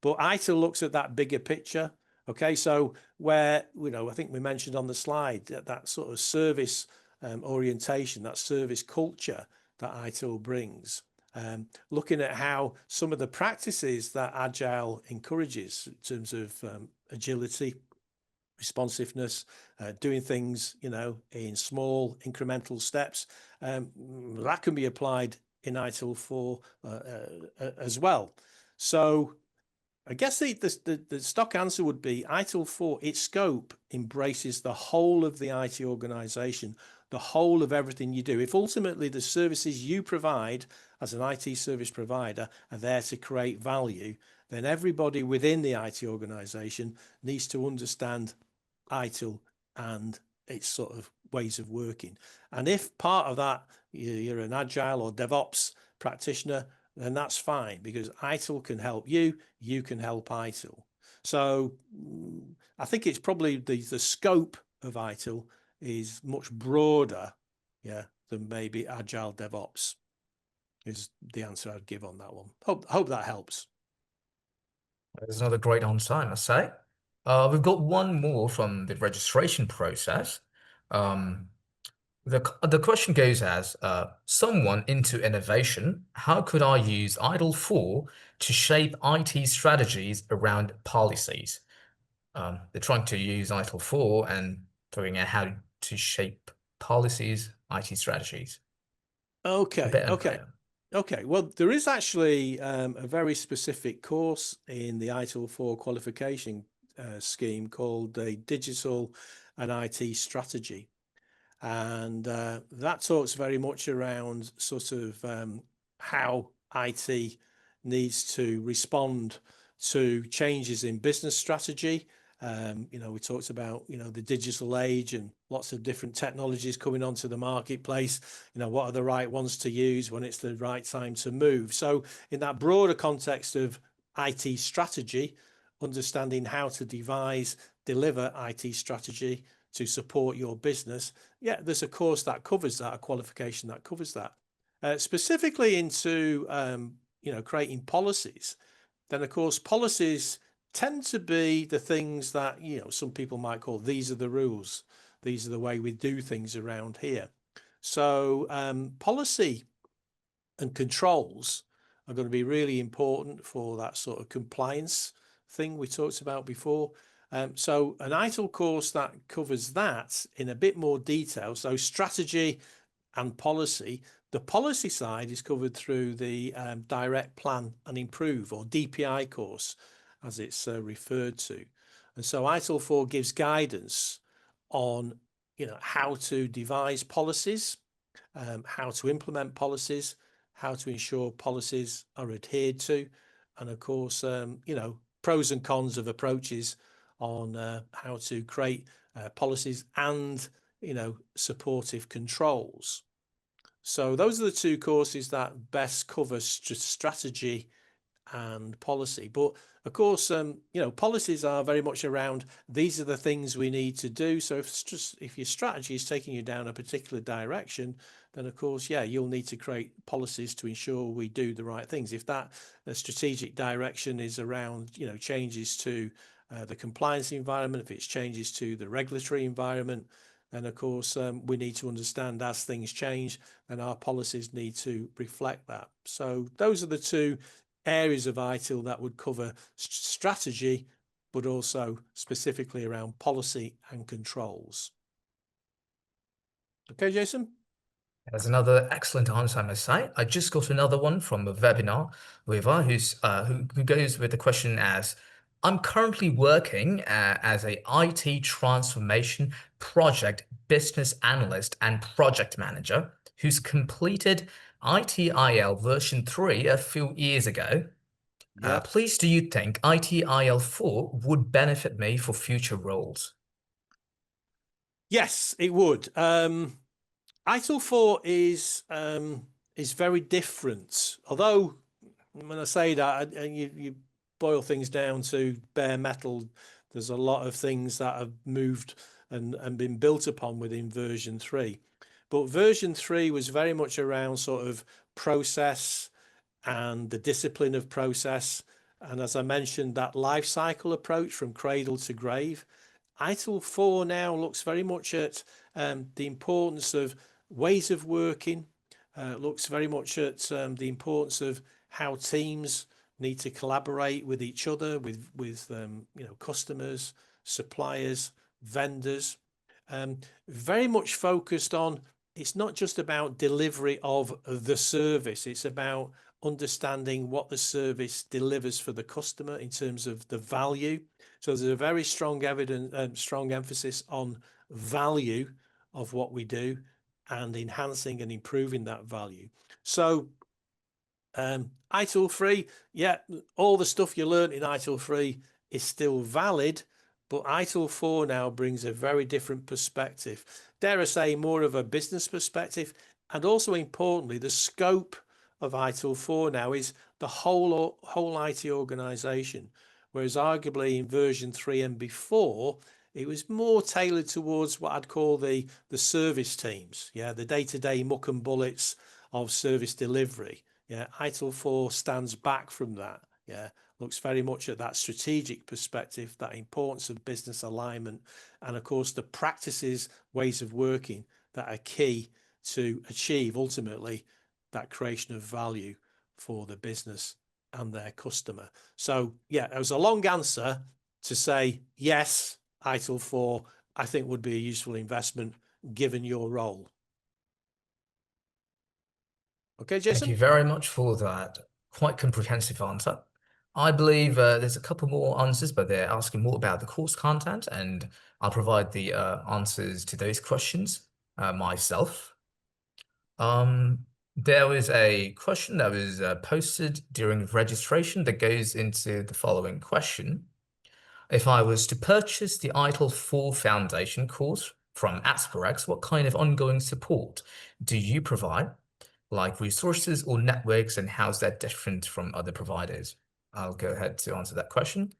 B: But ITIL looks at that bigger picture. Okay, so where, you know, I think we mentioned on the slide that sort of service orientation, that service culture that ITIL brings, looking at how some of the practices that Agile encourages in terms of agility, responsiveness, doing things, you know, in small incremental steps, that can be applied in ITIL 4 as well. So I guess the stock answer would be ITIL 4, its scope embraces the whole of the IT organization, the whole of everything you do. If ultimately the services you provide as an IT service provider are there to create value, then everybody within the IT organization needs to understand ITIL and its sort of ways of working. And if part of that, you're an Agile or DevOps practitioner, then that's fine, because ITIL can help you, you can help ITIL. So I think it's probably the scope of ITIL is much broader, yeah, than maybe Agile DevOps is the answer I'd give on that one. Hope that helps.
A: There's another great answer, I must say. We've got one more from the registration process. The question goes as, someone into innovation, how could I use ITIL 4 to shape IT strategies around policies? They're trying to use ITIL 4 and figuring out how to shape policies, IT strategies.
B: Okay. Well, there is actually a very specific course in the ITIL 4 qualification scheme called a Digital and IT Strategy. And that talks very much around sort of how IT needs to respond to changes in business strategy. We talked about, the digital age and lots of different technologies coming onto the marketplace. What are the right ones to use when it's the right time to move? So in that broader context of IT strategy, understanding how to devise, deliver IT strategy to support your business. Yeah, there's a course that covers that, a qualification that covers that. Specifically into, creating policies, then of course policies tend to be the things that, some people might call, these are the rules. These are the way we do things around here. So policy and controls are going to be really important for that sort of compliance thing we talked about before. So an ITIL course that covers that in a bit more detail. So strategy and policy. The policy side is covered through the Direct Plan and Improve, or DPI course, as it's referred to. And so ITIL 4 gives guidance on, how to devise policies, how to implement policies, how to ensure policies are adhered to, and of course, pros and cons of approaches on how to create policies and, supportive controls. So those are the two courses that best cover strategy and policy. But of course, policies are very much around, these are the things we need to do. So if your strategy is taking you down a particular direction, then of course, you'll need to create policies to ensure we do the right things. If the strategic direction is around, changes to the compliance environment, if it's changes to the regulatory environment, then of course we need to understand, as things change, and our policies need to reflect that. So those are the two areas of ITIL that would cover strategy, but also specifically around policy and controls. Okay, Jason?
A: That's another excellent answer, I must say. I just got another one from a webinar viewer who goes with the question as, I'm currently working as a IT transformation project business analyst and project manager who's completed ITIL version 3 a few years ago.
B: Yeah.
A: Please, do you think ITIL 4 would benefit me for future roles?
B: Yes, it would. ITIL 4 is very different. Although when I say that, you boil things down to bare metal, there's a lot of things that have moved and been built upon within version 3. But version 3 was very much around sort of process and the discipline of process. And as I mentioned, that life cycle approach from cradle to grave. ITIL 4 now looks very much at the importance of ways of working, looks very much at the importance of how teams need to collaborate with each other, with customers, suppliers, vendors. Very much focused on, it's not just about delivery of the service, it's about understanding what the service delivers for the customer in terms of the value. So there's a very strong emphasis on value of what we do and enhancing and improving that value. So ITIL 3, all the stuff you learned in ITIL 3 is still valid, but ITIL 4 now brings a very different perspective. Dare I say, more of a business perspective, and also importantly, the scope of ITIL 4 now is the whole IT organization, whereas arguably in version 3 and before, it was more tailored towards what I'd call the service teams, the day-to-day muck and bullets of service delivery. ITIL 4 stands back from that. Looks very much at that strategic perspective, that importance of business alignment, and of course the practices, ways of working that are key to achieve ultimately that creation of value for the business and their customer. So it was a long answer to say yes, ITIL 4 I think would be a useful investment given your role. Okay, Jason?
A: Thank you very much for that quite comprehensive answer. I believe there's a couple more answers, but they're asking more about the course content, and I'll provide the answers to those questions myself. There was a question that was posted during registration that goes into the following question. If I was to purchase the ITIL 4 Foundation course from Aspirex, what kind of ongoing support do you provide? Like resources or networks, and how's that different from other providers? I'll go ahead to answer that question.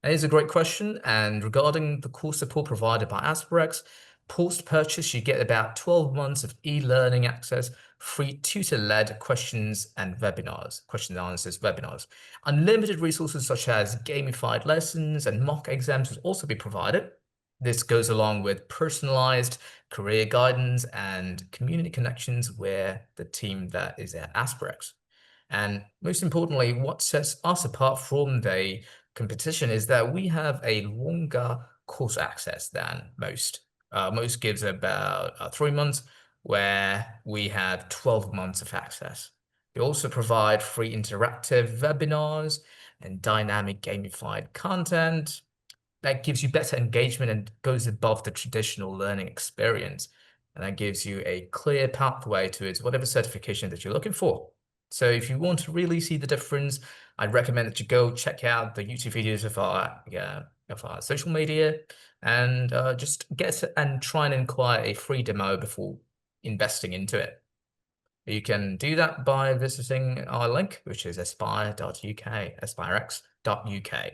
A: It is a great question. And regarding the course support provided by Aspirex, post-purchase, you get about 12 months of e-learning access, free tutor-led questions and webinars, question and answers webinars. Unlimited resources such as gamified lessons and mock exams will also be provided. This goes along with personalized career guidance and community connections with the team that is at Aspirex. And most importantly, what sets us apart from the competition is that we have a longer course access than most. Most gives about 3 months, where we have 12 months of access. We also provide free interactive webinars and dynamic gamified content that gives you better engagement and goes above the traditional learning experience. And that gives you a clear pathway towards whatever certification that you're looking for. So if you want to really see the difference, I'd recommend that you go check out the YouTube videos of our social media and just get and try and acquire a free demo before investing into it. You can do that by visiting our link, which is aspire.uk, aspirex.uk.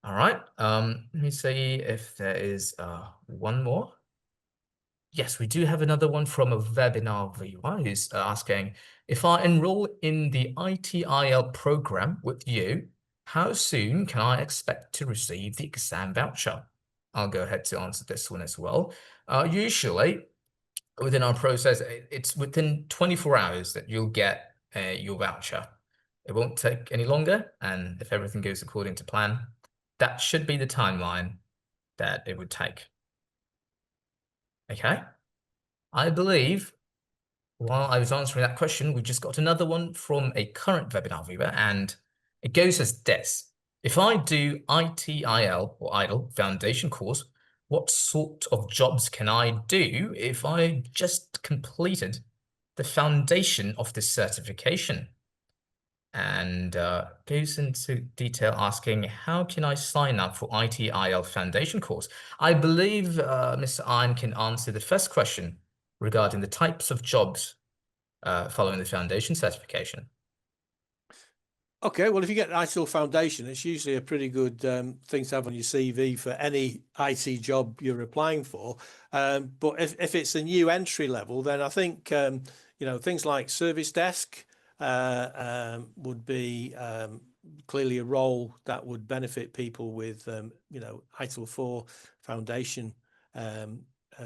A: All right. Let me see if there is one more. Yes, we do have another one from a webinar viewer who's asking, if I enroll in the ITIL program with you, how soon can I expect to receive the exam voucher? I'll go ahead to answer this one as well. Usually, within our process, it's within 24 hours that you'll get your voucher. It won't take any longer, and if everything goes according to plan, that should be the timeline that it would take. Okay. I believe while I was answering that question, we just got another one from a current webinar viewer, and it goes as this. If I do ITIL or ITIL foundation course, what sort of jobs can I do if I just completed the foundation of this certification? And goes into detail asking, how can I sign up for ITIL Foundation course? I believe Mr. Ian can answer the first question regarding the types of jobs following the foundation certification.
B: Okay, well, if you get an ITIL Foundation, it's usually a pretty good thing to have on your CV for any IT job you're applying for. But if it's a new entry level, then I think things like service desk would be clearly a role that would benefit people with ITIL 4 Foundation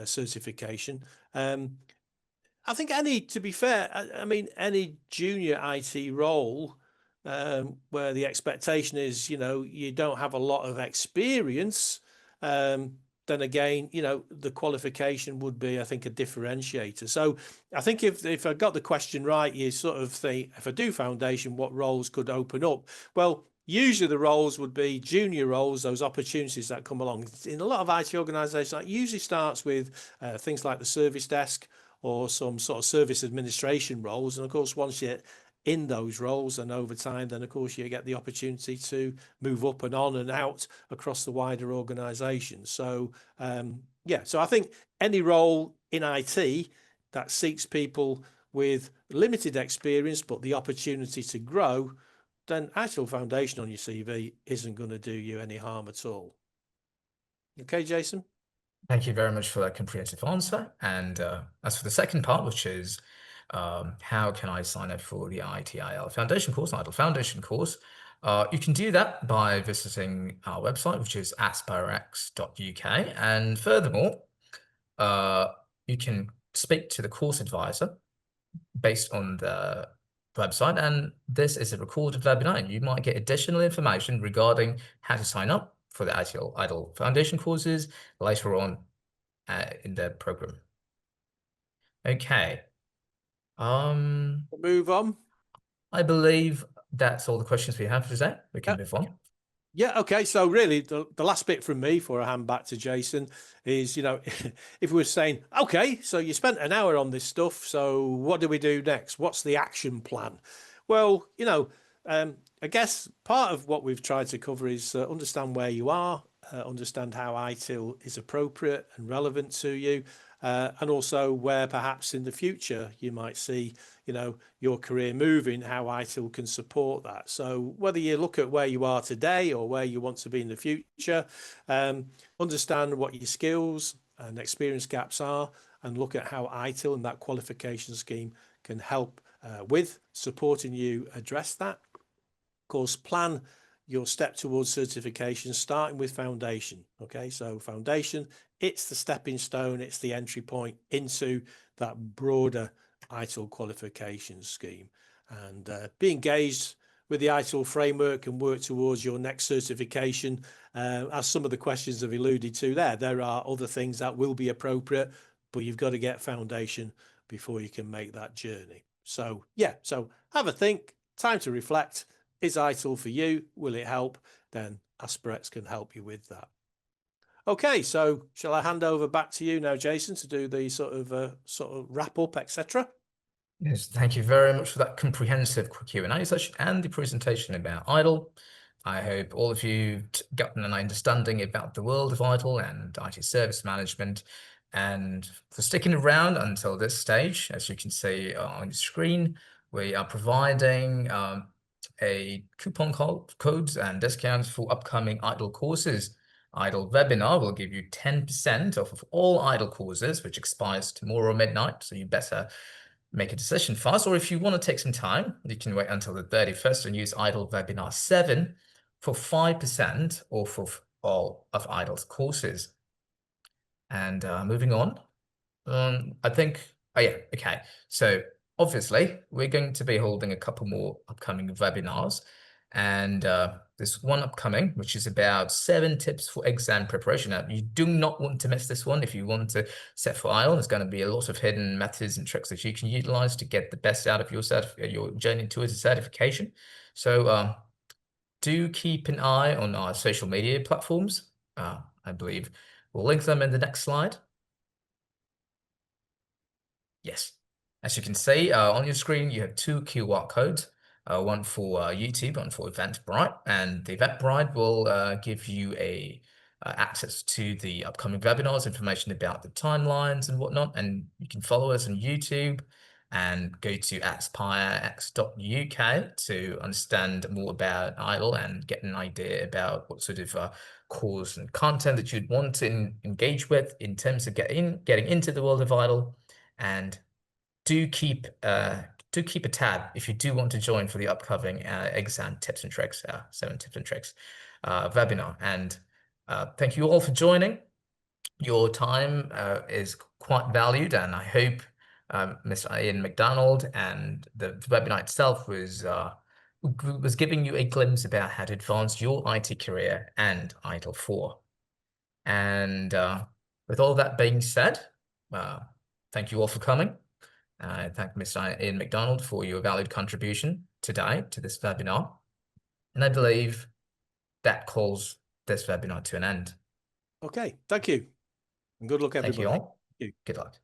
B: certification. I think to be fair, I mean, any junior IT role where the expectation is, you don't have a lot of experience, then again, the qualification would be, I think, a differentiator. So I think if I got the question right, you sort of think, if I do foundation, what roles could open up? Well, usually the roles would be junior roles, those opportunities that come along. In a lot of IT organizations, that usually starts with things like the service desk or some sort of service administration roles. And of course, once you're in those roles and over time, then of course you get the opportunity to move up and on and out across the wider organization. So so I think any role in IT that seeks people with limited experience but the opportunity to grow, then ITIL Foundation on your CV isn't going to do you any harm at all. Okay, Jason?
A: Thank you very much for that comprehensive answer. And as for the second part, which is how can I sign up for the ITIL Foundation course, ITIL Foundation course, you can do that by visiting our website, which is aspirex.uk. And furthermore, you can speak to the course advisor based on the website, and this is a recorded webinar, and you might get additional information regarding how to sign up for the ITIL Foundation courses later on in the program. Okay.
B: We'll move on.
A: I believe that's all the questions we have for today. We can move on.
B: Yeah, okay. So really, the last bit from me before I hand back to Jason is, if we were saying, okay, so you spent an hour on this stuff, so what do we do next? What's the action plan? Well, I guess part of what we've tried to cover is understand where you are, understand how ITIL is appropriate and relevant to you, and also where perhaps in the future you might see, your career moving, how ITIL can support that. So whether you look at where you are today or where you want to be in the future, understand what your skills and experience gaps are, and look at how ITIL and that qualification scheme can help with supporting you address that. Of course, plan your step towards certification, starting with foundation. Okay, so foundation, it's the stepping stone, it's the entry point into that broader ITIL qualification scheme. And be engaged with the ITIL framework and work towards your next certification. As some of the questions have alluded to there are other things that will be appropriate, but you've got to get foundation before you can make that journey. So yeah, so have a think, time to reflect. Is ITIL for you? Will it help? Then Aspirex can help you with that. Okay, so shall I hand over back to you now, Jason, to do the sort of wrap up, etc.?
A: Yes, thank you very much for that comprehensive Q&A session and the presentation about ITIL. I hope all of you gotten an understanding about the world of ITIL and IT service management, and for sticking around until this stage. As you can see on the screen, we are providing a coupon codes and discounts for upcoming ITIL courses. ITIL webinar will give you 10% off of all ITIL courses, which expires tomorrow midnight, so you better make a decision fast. Or if you want to take some time, you can wait until the 31st and use ITIL Webinar 7 for 5% off of all of ITIL's courses. And moving on, I think, oh yeah, okay. So obviously, we're going to be holding a couple more upcoming webinars. And there's one upcoming, which is about 7 tips for exam preparation. Now, you do not want to miss this one if you want to set for IELTS. There's going to be a lot of hidden methods and tricks that you can utilize to get the best out of your journey towards a certification. So do keep an eye on our social media platforms. I believe we'll link them in the next slide. Yes. As you can see on your screen, you have 2 QR codes, one for YouTube, one for Eventbrite, and the Eventbrite will give you access to the upcoming webinars, information about the timelines and whatnot, and you can follow us on YouTube and go to aspirex.uk to understand more about ITIL and get an idea about what sort of course and content that you'd want to engage with in terms of getting into the world of ITIL. And do keep a tab if you do want to join for the upcoming exam tips and tricks, 7 tips and tricks webinar. And thank you all for joining. Your time is quite valued, and I hope Mr. Ian MacDonald and the webinar itself was giving you a glimpse about how to advance your IT career and ITIL 4. And with all that being said, thank you all for coming. I thank Mr. Ian MacDonald for your valued contribution today to this webinar. And I believe that calls this webinar to an end.
B: Okay, thank you. And good luck, everybody.
A: Thank you all.
B: Thank you.
A: Good luck.